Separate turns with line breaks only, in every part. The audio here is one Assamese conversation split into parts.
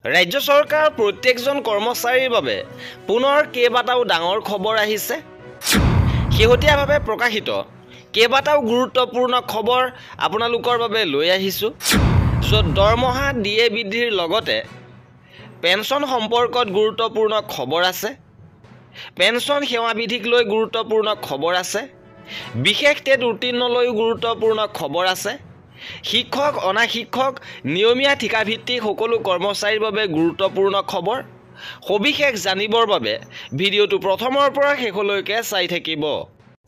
ৰাজ্য চৰকাৰৰ প্ৰত্যেকজন কৰ্মচাৰীৰ বাবে পুনৰ কেইবাটাও ডাঙৰ খবৰ আহিছে। শেহতীয়াভাৱে প্ৰকাশিত কেইবাটাও গুৰুত্বপূৰ্ণ খবৰ আপোনালোকৰ বাবে লৈ আহিছোঁ, য'ত দৰমহা ডিএ বৃদ্ধিৰ লগতে পেঞ্চন সম্পৰ্কত গুৰুত্বপূৰ্ণ খবৰ আছে, পেঞ্চন সেৱাবিধিক লৈ গুৰুত্বপূৰ্ণ খবৰ আছে, বিশেষ টেট উত্তীৰ্ণলৈও গুৰুত্বপূৰ্ণ খবৰ আছে, শিক্ষক অনাশিক্ষক নিয়মীয়া ঠিকাভিত্তিক সকলো কৰ্মচাৰীৰ বাবে গুৰুত্বপূৰ্ণ খবৰ। সবিশেষ জানিবৰ বাবে ভিডিঅ'টো প্ৰথমৰ পৰা শেষলৈকে চাই থাকিব।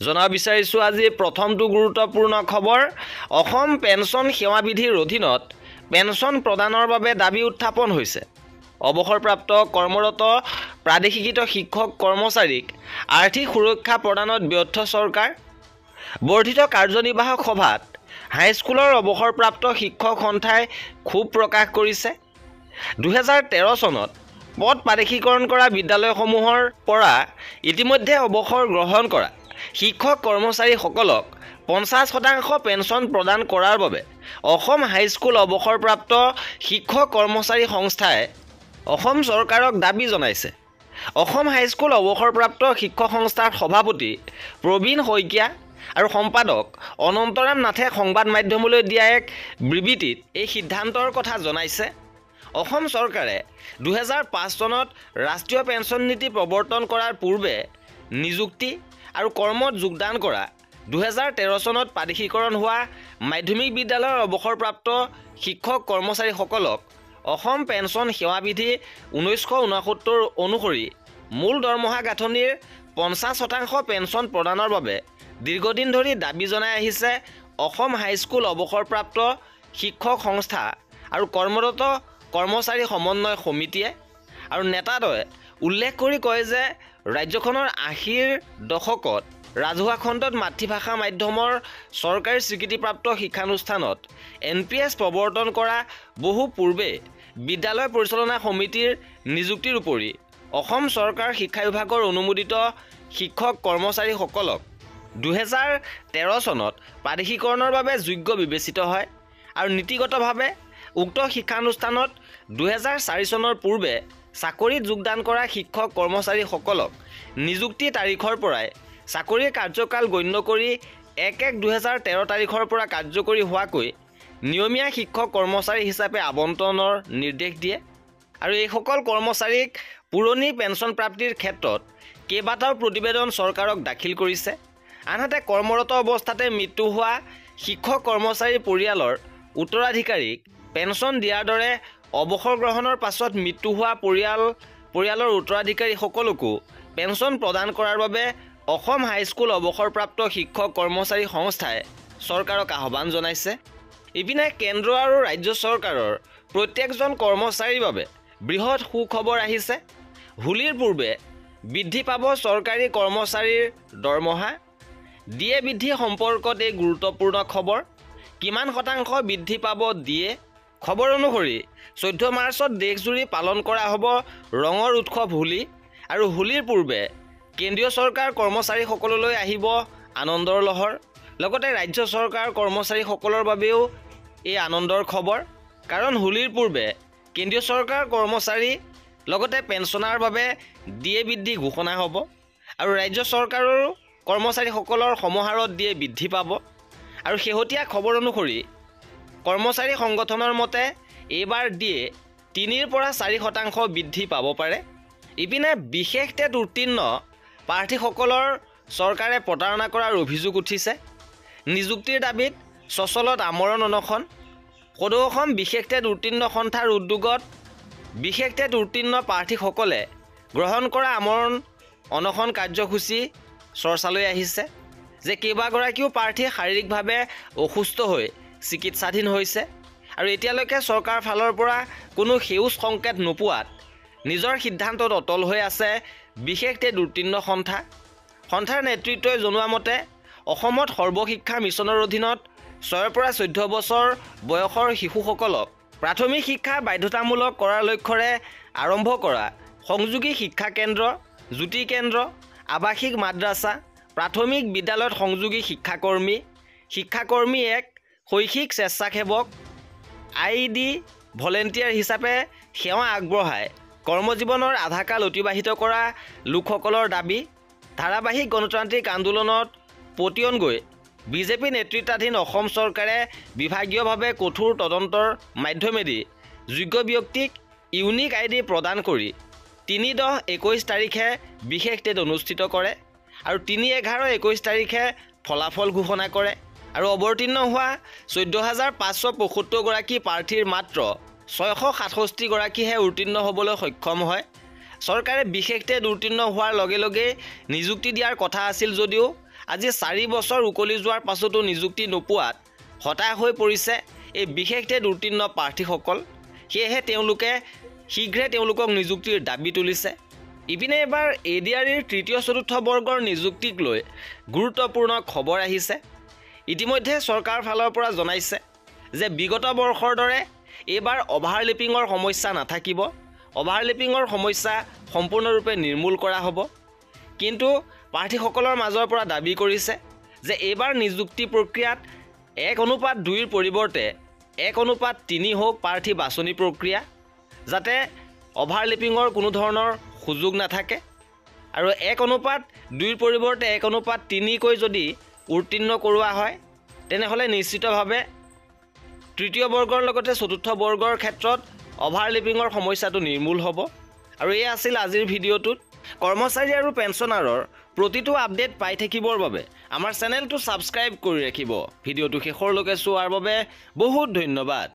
জনাব বিচাৰিছোঁ আজি প্ৰথমটো গুৰুত্বপূৰ্ণ খবৰ। অসম পেঞ্চন সেৱাবিধিৰ অধীনত পেঞ্চন প্ৰদানৰ বাবে দাবী উত্থাপন হৈছে। অৱসৰপ্ৰাপ্ত কৰ্মৰত প্ৰাদেশিকৃত শিক্ষক কৰ্মচাৰীক আৰ্থিক সুৰক্ষা প্ৰদানত ব্যৰ্থ চৰকাৰ। বৰ্ধিত কাৰ্যনিৰ্বাহক সভাত হাইস্কুলৰ অৱসৰপ্ৰাপ্ত শিক্ষক সন্থাই ক্ষোভ প্ৰকাশ কৰিছে। 2013 চনত পদ প্ৰাদেশিকৰণ কৰা বিদ্যালয়সমূহৰ পৰা ইতিমধ্যে অৱসৰ গ্ৰহণ কৰা শিক্ষক কৰ্মচাৰীসকলক 50% পেঞ্চন প্ৰদান কৰাৰ বাবে অসম হাইস্কুল অৱসৰপ্ৰাপ্ত শিক্ষক কৰ্মচাৰী সংস্থাই অসম চৰকাৰক দাবী জনাইছে। অসম হাইস্কুল অৱসৰপ্ৰাপ্ত শিক্ষক সংস্থাৰ সভাপতি প্ৰবীণ শইকীয়া আৰু সম্পাদক অনন্তৰাম নাথে সংবাদ মাধ্যমলৈ দিয়া এক বিবৃতিত এই সিদ্ধান্তৰ কথা জনাইছে। অসম চৰকাৰে 2005 চনত ৰাষ্ট্ৰীয় পেঞ্চন নীতি প্ৰৱৰ্তন কৰাৰ পূৰ্বে নিযুক্তি আৰু কৰ্মত যোগদান কৰা 2013 চনত প্ৰাদেশিকৰণ হোৱা মাধ্যমিক বিদ্যালয়ৰ অৱসৰপ্ৰাপ্ত শিক্ষক কৰ্মচাৰীসকলক অসম পেঞ্চন সেৱাবিধি 1969 অনুসৰি মূল দৰমহা গাঁথনিৰ 50% পেঞ্চন প্ৰদানৰ বাবে দীৰ্ঘদিন ধৰি দাবী জনাই আহিছে অসম হাইস্কুল অৱসৰপ্ৰাপ্ত শিক্ষক সংস্থা আৰু কৰ্মৰত কৰ্মচাৰী সমন্বয় সমিতিয়ে। আৰু নেতাদ্বয়ে উল্লেখ কৰি কয় যে ৰাজ্যখনৰ 80ৰ দশকত ৰাজহুৱা খণ্ডত মাতৃভাষা মাধ্যমৰ চৰকাৰী স্বীকৃতিপ্ৰাপ্ত শিক্ষানুষ্ঠানত NPS প্ৰৱৰ্তন কৰা বহু পূৰ্বে বিদ্যালয় পৰিচালনা সমিতিৰ নিযুক্তিৰ উপৰি অসম চৰকাৰ শিক্ষা বিভাগৰ অনুমোদিত শিক্ষক কৰ্মচাৰীসকলক 2013 চনত প্ৰাদেশিকৰণৰ বাবে যোগ্য বিবেচিত হয় আৰু নীতিগতভাৱে উক্ত শিক্ষানুষ্ঠানত 2004 চনৰ পূৰ্বে চাকৰিত যোগদান কৰা শিক্ষক কৰ্মচাৰীসকলক নিযুক্তি তাৰিখৰ পৰাই চাকৰিৰ কাৰ্যকাল গণ্য কৰি 1-1-2013 তাৰিখৰ পৰা কাৰ্যকৰী হোৱাকৈ নিয়মীয়া শিক্ষক কৰ্মচাৰী হিচাপে আবণ্টনৰ নিৰ্দেশ দিয়ে। আৰু এইসকল কৰ্মচাৰীক পুৰণি পেঞ্চন প্ৰাপ্তিৰ ক্ষেত্ৰত কেইবাটাও প্ৰতিবেদন চৰকাৰক দাখিল কৰিছে। আনহাতে কৰ্মৰত অৱস্থাতে মৃত্যু হোৱা শিক্ষক কৰ্মচাৰীৰ পৰিয়ালৰ উত্তৰাধিকাৰীক পেঞ্চন দিয়াৰ দৰে অৱসৰ গ্ৰহণৰ পাছত মৃত্যু হোৱা পৰিয়ালৰ উত্তৰাধিকাৰীসকলকো পেঞ্চন প্ৰদান কৰাৰ বাবে অসম হাইস্কুল অৱসৰপ্ৰাপ্ত শিক্ষক কৰ্মচাৰী সংস্থাই চৰকাৰক আহ্বান জনাইছে। ইপিনে কেন্দ্ৰ আৰু ৰাজ্য চৰকাৰৰ প্ৰত্যেকজন কৰ্মচাৰীৰ বাবে বৃহৎ সুখবৰ আহিছে। হোলীৰ পূৰ্বে বৃদ্ধি পাব চৰকাৰী কৰ্মচাৰীৰ দৰমহা। ডিএ বৃদ্ধি সম্পৰ্কত এই গুৰুত্বপূৰ্ণ খবৰ। কিমান শতাংশ বৃদ্ধি পাব ডিএ? খবৰ অনুসৰি 14 মাৰ্চত দেশজুৰি পালন কৰা হ'ব ৰঙৰ উৎসৱ হোলী। আৰু হোলীৰ পূৰ্বে কেন্দ্ৰীয় চৰকাৰ কৰ্মচাৰীসকললৈ আহিব আনন্দৰ লহৰ। লগতে ৰাজ্য চৰকাৰ কৰ্মচাৰীসকলৰ বাবেও এই আনন্দৰ খবৰ, কাৰণ হোলীৰ পূৰ্বে কেন্দ্ৰীয় চৰকাৰ কৰ্মচাৰী লগতে পেঞ্চনাৰ বাবে ডিএ বৃদ্ধি ঘোষণা হ'ব আৰু ৰাজ্য চৰকাৰৰো কৰ্মচাৰীসকলৰ সমাহাৰত ডিএ বৃদ্ধি পাব। আৰু শেহতীয়া খবৰ অনুসৰি কৰ্মচাৰী সংগঠনৰ মতে এইবাৰ ডিএ 3-4% বৃদ্ধি পাব পাৰে। ইপিনে বিশেষ টেট উত্তীৰ্ণ প্ৰাৰ্থীসকলৰ চৰকাৰে প্ৰতাৰণা কৰাৰ অভিযোগ উঠিছে। নিযুক্তিৰ দাবীত চচলত আমৰণ অনশন। সদৌ অসম বিশেষ টেট উত্তীৰ্ণ সন্থাৰ উদ্যোগত বিশেষ টেট উত্তীৰ্ণ প্ৰাৰ্থীসকলে গ্ৰহণ কৰা আমৰণ অনশন কাৰ্যসূচী চৰ্চালৈ আহিছে যে কেইবাগৰাকীও প্ৰাৰ্থী শাৰীৰিকভাৱে অসুস্থ হৈ চিকিৎসাধীন হৈছে আৰু এতিয়ালৈকে চৰকাৰৰ ফালৰ পৰা কোনো সেউজ সংকেত নোপোৱাত নিজৰ সিদ্ধান্তত অটল হৈ আছে বিশেষ টেট উত্তীৰ্ণ সন্থাৰ নেতৃত্বই জনোৱা মতে অসমত সৰ্বশিক্ষা মিছনৰ অধীনত 6 পৰা 14 বছৰ বয়সৰ শিশুসকলক প্ৰাথমিক শিক্ষা বাধ্যতামূলক কৰাৰ লক্ষ্যৰে আৰম্ভ কৰা সংযোগী শিক্ষা কেন্দ্ৰ, জ্যোতি কেন্দ্ৰ, আৱাসিক মাদ্ৰাছা, প্ৰাথমিক বিদ্যালয়ত সংযোগী শিক্ষাকৰ্মী এক শৈক্ষিক স্বেচ্ছাসেৱক IED ভলেণ্টিয়াৰ হিচাপে সেৱা আগবঢ়াই কৰ্মজীৱনৰ আধাকাল অতিবাহিত কৰা লোকসকলৰ দাবী ধাৰাবাহিক গণতান্ত্ৰিক আন্দোলনত পতিয়ন গৈ বিজেপি নেতৃত্বাধীন অসম চৰকাৰে বিভাগীয়ভাৱে কঠোৰ তদন্তৰ মাধ্যমেদি যোগ্য ব্যক্তিক ইউনিক আইডি প্ৰদান কৰি 3-10-21 তাৰিখে বিশেষ টেট অনুষ্ঠিত কৰে আৰু 3-11-21 তাৰিখে ফলাফল ঘোষণা কৰে আৰু অৱতীৰ্ণ হোৱা 14,575 গৰাকী প্ৰাৰ্থীৰ মাত্ৰ 667 গৰাকীহে উত্তীৰ্ণ হ'বলৈ সক্ষম হয়। চৰকাৰে বিশেষ টেট উত্তীৰ্ণ হোৱাৰ লগে লগে নিযুক্তি দিয়াৰ কথা আছিল যদিও আজি 4 বছৰ উকলি যোৱাৰ পাছতো নিযুক্তি নোপোৱাত হতাশ হৈ পৰিছে এই বিশেষ টেট উত্তীৰ্ণ প্ৰাৰ্থীসকল। সেয়েহে তেওঁলোকে শীঘ্ৰে তেওঁলোকক নিযুক্তিৰ দাবী তুলিছে। ইপিনে এবাৰ ADREৰ 3য়-4ৰ্থ বৰ্গৰ নিযুক্তিক লৈ গুৰুত্বপূৰ্ণ খবৰ আহিছে। ইতিমধ্যে চৰকাৰৰ ফালৰ পৰা জনাইছে যে বিগত বৰ্ষৰ দৰে এইবাৰ অভাৰলেপিঙৰ সমস্যা নাথাকিব, অভাৰলেপিঙৰ সমস্যা সম্পূৰ্ণৰূপে নিৰ্মূল কৰা হ'ব। কিন্তু প্ৰাৰ্থীসকলৰ মাজৰ পৰা দাবী কৰিছে যে এইবাৰ নিযুক্তি প্ৰক্ৰিয়াত 1:2ৰ পৰিৱৰ্তে 1:3 হওক প্ৰাৰ্থী বাছনি প্ৰক্ৰিয়া, যাতে অভাৰলেপিঙৰ কোনো ধৰণৰ সুযোগ নাথাকে আৰু 1:2ৰ পৰিৱৰ্তে 1:3কৈ যদি উত্তীৰ্ণ কৰোৱা হয় তেনেহ'লে নিশ্চিতভাৱে 3য় বৰ্গৰ লগতে 4ৰ্থ বৰ্গৰ ক্ষেত্ৰত অভাৰলেপিঙৰ সমস্যাটো নিৰ্মূল হ'ব। আৰু এই আছিল আজিৰ ভিডিঅ'টোত। কৰ্মচাৰী আৰু পেঞ্চনাৰৰ প্ৰতিটো আপডেট পাই থাকিবৰ বাবে আমাৰ চেনেলটো ছাবস্ক্ৰাইব কৰি ৰাখিব। ভিডিঅ'টো শেষৰলৈকে চোৱাৰ বাবে বহুত ধন্যবাদ।